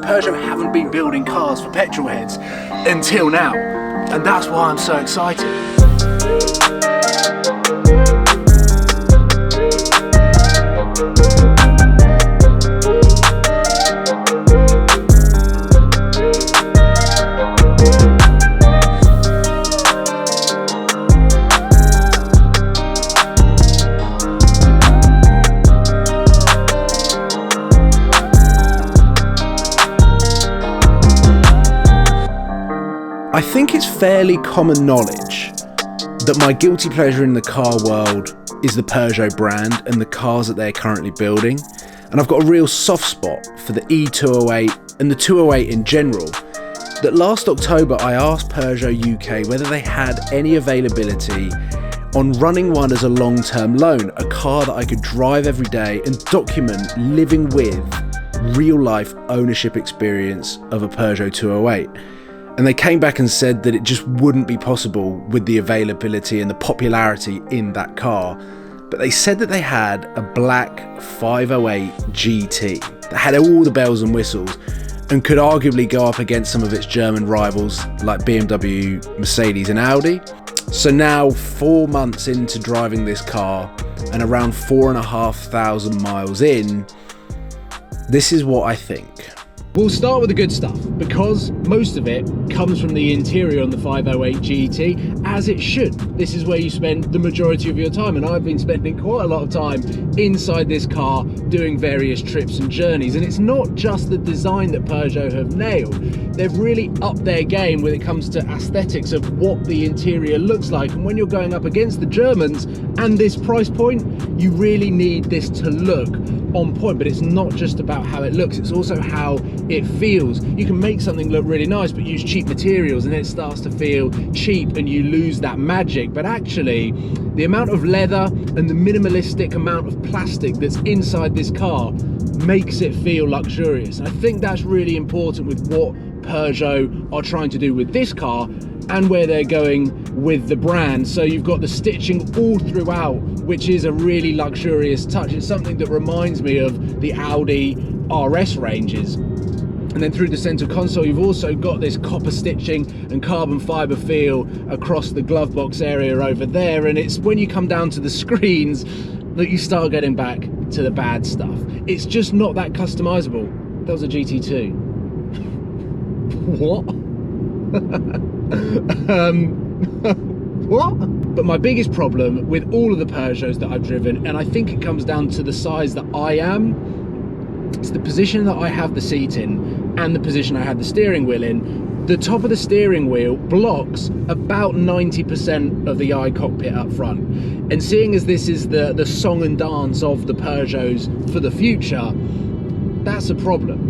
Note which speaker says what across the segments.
Speaker 1: Peugeot haven't been building cars for petrol heads until now, and that's why I'm so excited. I think it's fairly common knowledge that my guilty pleasure in the car world is the Peugeot brand and the cars that they're currently building, and I've got a real soft spot for the E208 and the 208 in general. That last October I asked Peugeot UK whether they had any availability on running one as a long-term loan, a car that I could drive every day and document living with real-life ownership experience of a Peugeot 208. And they came back and said that it just wouldn't be possible with the availability and the popularity in that car. But they said that they had a black 508 GT that had all the bells and whistles and could arguably go up against some of its German rivals like BMW, Mercedes and Audi. So now, 4 months into driving this car and around 4,500 miles in, this is what I think. We'll start with the good stuff, because most of it comes from the interior on the 508 GT, as it should. This is where you spend the majority of your time, and I've been spending quite a lot of time inside this car doing various trips and journeys. And it's not just the design that Peugeot have nailed. They've really upped their game when it comes to aesthetics of what the interior looks like. And when you're going up against the Germans and this price point, you really need this to look on point. But it's not just about how it looks, it's also how it feels. You can make something look really nice but use cheap materials and then it starts to feel cheap and you lose that magic. But actually, the amount of leather and the minimalistic amount of plastic that's inside this car makes it feel luxurious. I think that's really important with what Peugeot are trying to do with this car and where they're going with the brand. So you've got the stitching all throughout, which is a really luxurious touch. It's something that reminds me of the Audi RS ranges. And then through the center console, you've also got this copper stitching and carbon fiber feel across the glove box area over there. And it's when you come down to the screens that you start getting back to the bad stuff. It's just not that customizable. That was a GT2. What? What? But my biggest problem with all of the Peugeots that I've driven, and I think it comes down to the size that I am, it's the position that I have the seat in and the position I have the steering wheel in. The top of the steering wheel blocks about 90% of the cockpit up front. And seeing as this is the song and dance of the Peugeots for the future, that's a problem.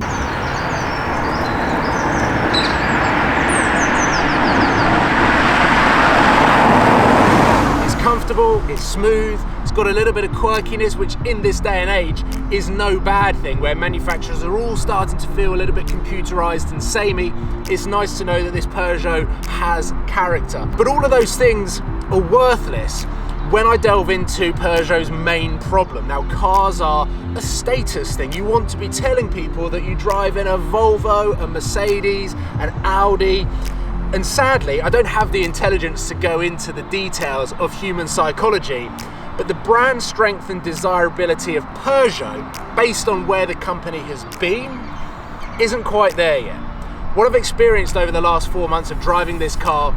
Speaker 1: Comfortable, it's smooth, it's got a little bit of quirkiness, which in this day and age is no bad thing, where manufacturers are all starting to feel a little bit computerized and samey. It's nice to know that this Peugeot has character. But all of those things are worthless when I delve into Peugeot's main problem. Now, cars are a status thing. You want to be telling people that you drive in a Volvo, a Mercedes, an Audi. And sadly, I don't have the intelligence to go into the details of human psychology, but the brand strength and desirability of Peugeot, based on where the company has been, isn't quite there yet. What I've experienced over the last 4 months of driving this car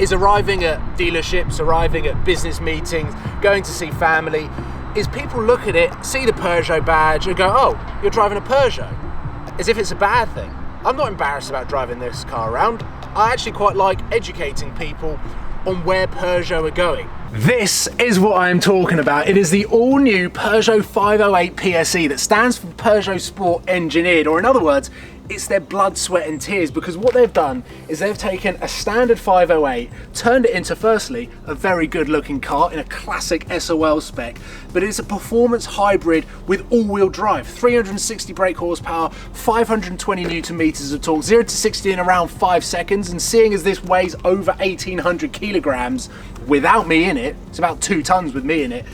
Speaker 1: is arriving at dealerships, arriving at business meetings, going to see family, is people look at it, see the Peugeot badge and go, oh, you're driving a Peugeot, as if it's a bad thing. I'm not embarrassed about driving this car around. I actually quite like educating people on where Peugeot are going. This is what I'm talking about. It is the all-new Peugeot 508 PSE that stands for Peugeot Sport Engineered, or in other words, it's their blood, sweat and tears, because what they've done is they've taken a standard 508, turned it into, firstly, a very good looking car in a classic SOL spec, but it's a performance hybrid with all-wheel drive, 360 brake horsepower, 520 newton meters of torque, 0 to 60 in around 5 seconds, and seeing as this weighs over 1,800 kilograms without me in it, it's about 2 tons with me in it,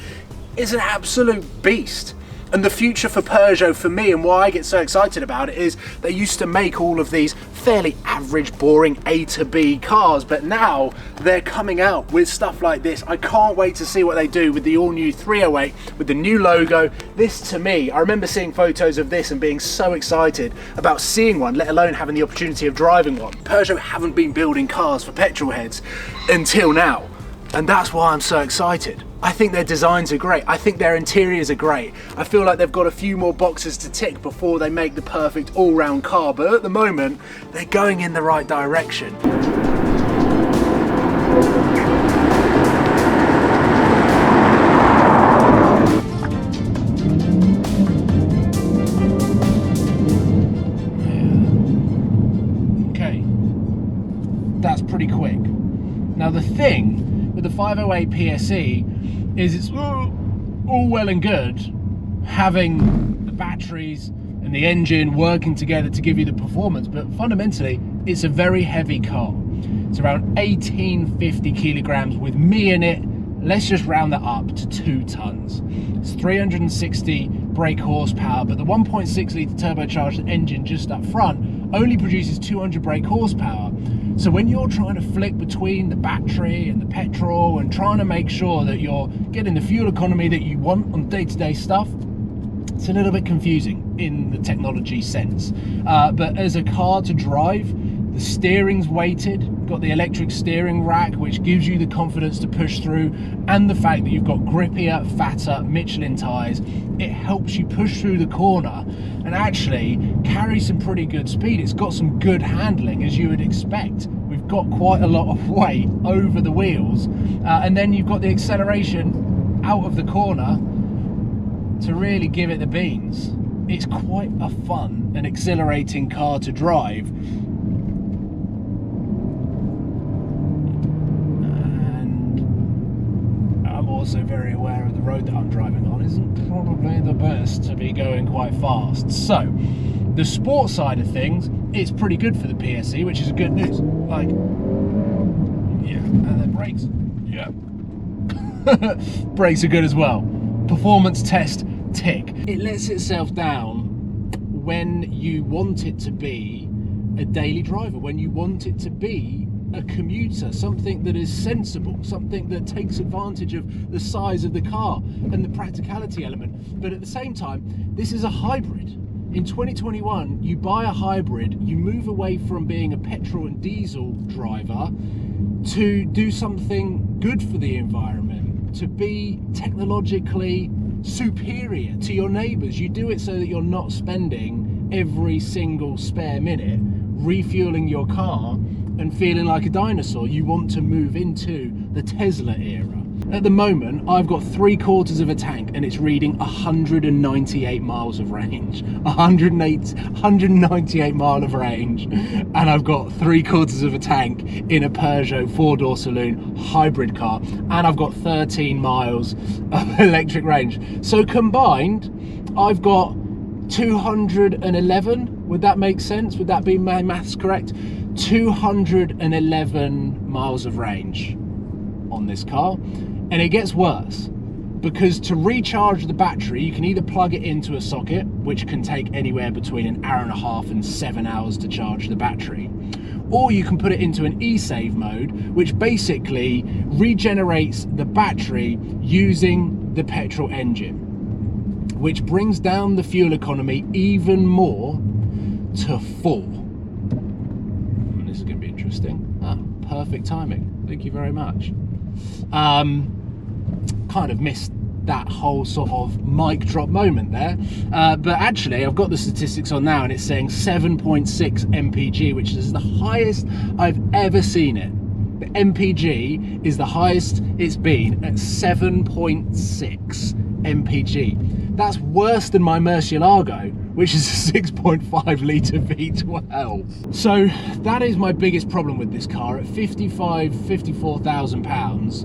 Speaker 1: it's an absolute beast. And the future for Peugeot, for me, and why I get so excited about it, is they used to make all of these fairly average, boring A to B cars, but now they're coming out with stuff like this. I can't wait to see what they do with the all-new 308, with the new logo. This, to me, I remember seeing photos of this and being so excited about seeing one, let alone having the opportunity of driving one. Peugeot haven't been building cars for petrol heads until now, and that's why I'm so excited. I think their designs are great. I think their interiors are great. I feel like they've got a few more boxes to tick before they make the perfect all-round car, but at the moment, they're going in the right direction. Okay, that's pretty quick. Now the thing with the 508 PSE is it's all well and good having the batteries and the engine working together to give you the performance, but fundamentally it's a very heavy car. It's around 1850 kilograms with me in it. Let's just round that up to 2 tons. It's 360 brake horsepower, but the 1.6 litre turbocharged engine just up front only produces 200 brake horsepower. So when you're trying to flick between the battery and the petrol and trying to make sure that you're getting the fuel economy that you want on day-to-day stuff, it's a little bit confusing in the technology sense. But as a car to drive, the steering's weighted, got the electric steering rack, which gives you the confidence to push through, and the fact that you've got grippier, fatter Michelin tyres, it helps you push through the corner and actually carry some pretty good speed. It's got some good handling, as you would expect. We've got quite a lot of weight over the wheels, and then you've got the acceleration out of the corner to really give it the beans. It's quite a fun and exhilarating car to drive. Also very aware of the road that I'm driving on isn't probably the best to be going quite fast. So the sport side of things, it's pretty good for the PSE, which is good news. Like, yeah, and then brakes, yeah. Brakes are good as well. Performance test, tick. It lets itself down when you want it to be a daily driver, when you want it to be a commuter, something that is sensible, something that takes advantage of the size of the car and the practicality element. But at the same time, this is a hybrid. In 2021, you buy a hybrid, you move away from being a petrol and diesel driver to do something good for the environment, to be technologically superior to your neighbours. You do it so that you're not spending every single spare minute refueling your car and feeling like a dinosaur. You want to move into the Tesla era. At the moment, I've got 3/4 of a tank and it's reading 198 miles of range. 198 mile of range, and I've got 3/4 of a tank in a Peugeot 4-door saloon hybrid car, and I've got 13 miles of electric range. So combined, I've got 211. Would that make sense? Would that be my maths correct? 211 miles of range on this car. And it gets worse, because to recharge the battery, you can either plug it into a socket, which can take anywhere between an hour and a half and 7 hours to charge the battery, or you can put it into an e-save mode, which basically regenerates the battery using the petrol engine, which brings down the fuel economy even more to 4. This is going to be interesting. Perfect timing. Thank you very much. Kind of missed that whole sort of mic drop moment there, but actually I've got the statistics on now and it's saying 7.6 mpg, which is the highest I've ever seen it. The mpg is the highest it's been at 7.6 mpg. That's worse than my Murcielago, which is a 6.5 litre V12. So that is my biggest problem with this car. At 54,000 pounds,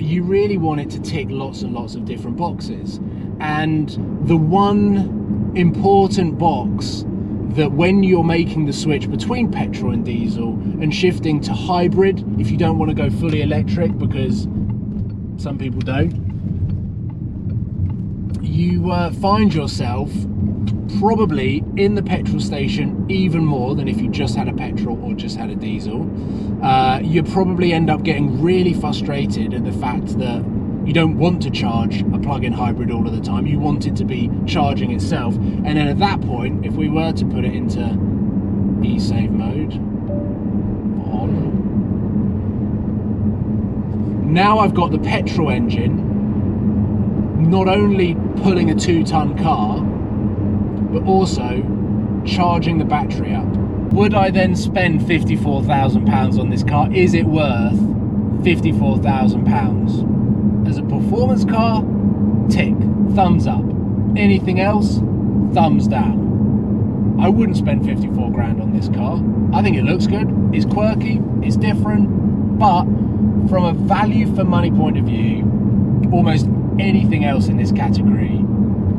Speaker 1: you really want it to tick lots and lots of different boxes. And the one important box that when you're making the switch between petrol and diesel and shifting to hybrid, if you don't want to go fully electric, because some people don't, you find yourself probably in the petrol station even more than if you just had a petrol or just had a diesel. You probably end up getting really frustrated at the fact that you don't want to charge a plug-in hybrid all of the time. You want it to be charging itself. And then at that point, if we were to put it into e-save mode, on. Now I've got the petrol engine not only pulling a 2-ton car, but also charging the battery up. Would I then spend £54,000 on this car? Is it worth £54,000? As a performance car, tick, thumbs up. Anything else, thumbs down. I wouldn't spend 54 grand on this car. I think it looks good, it's quirky, it's different, but from a value for money point of view, almost anything else in this category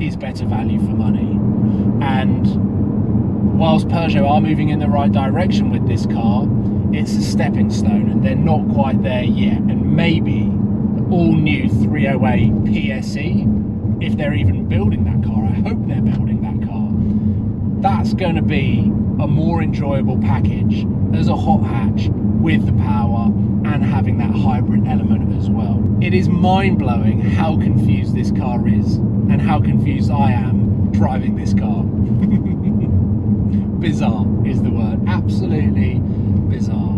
Speaker 1: is better value for money. And whilst Peugeot are moving in the right direction with this car, it's a stepping stone and they're not quite there yet. And maybe all new 308 PSE, if they're even building that car, I hope they're building that car, that's going to be a more enjoyable package as a hot hatch with the power and having that hybrid element as well. It is mind-blowing how confused this car is and how confused I am driving this car. Bizarre is the word, absolutely bizarre.